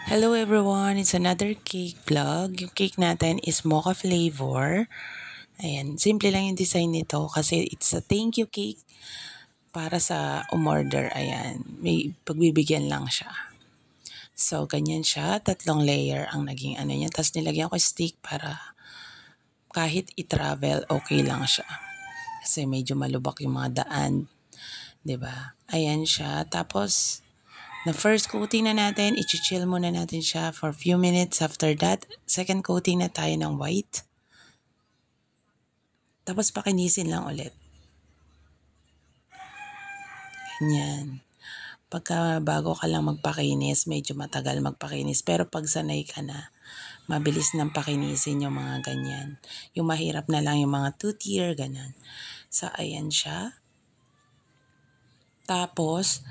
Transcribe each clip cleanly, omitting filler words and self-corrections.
Hello everyone, it's another cake vlog. Yung cake natin is mocha flavor. Ayan, simple lang yung design nito kasi it's a thank you cake para sa umorder. Ayan, may pagbibigyan lang siya. So, ganyan siya. Tatlong layer ang naging ano niya. Tapos nilagyan ko stick para kahit i-travel, okay lang siya. Kasi medyo malubak yung mga daan. 'Di ba? Ayan siya. Tapos, na first coating na natin, i-chill muna natin siya for few minutes. After that, second coating na tayo ng white. Tapos pakinisin lang ulit. Ganyan. Pagka bago ka lang magpakinis, medyo matagal magpakinis. Pero pag sanay ka na, mabilis nang pakinisin yung mga ganyan. Yung mahirap na lang yung mga two-tier, ganyan. So, ayan siya. Tapos,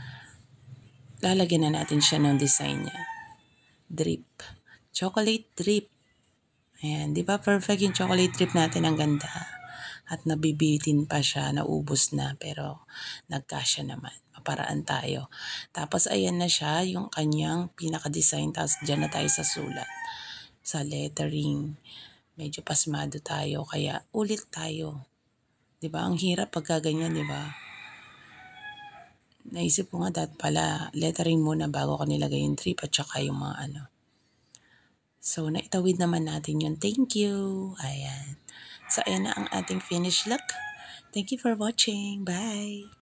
lalagyan na natin siya ng design niya. Drip. Chocolate drip. Ayan, di ba perfect yung chocolate drip natin, ang ganda. At nabibitin pa siya, naubos na, pero nagkasya naman. Maparaan tayo. Tapos ayan na siya, yung kanyang pinaka-design. Tapos dyan na tayo sa sulat. Sa lettering. Medyo pasmado tayo, kaya ulit tayo. Di ba? Ang hirap pagka ganyan, di ba? Naisip ko nga dapat pala lettering muna bago ko nilagay yung drip at saka yung mga ano. So, naitawid naman natin yun. Thank you. Ayan. So, ayan na ang ating finished look. Thank you for watching. Bye!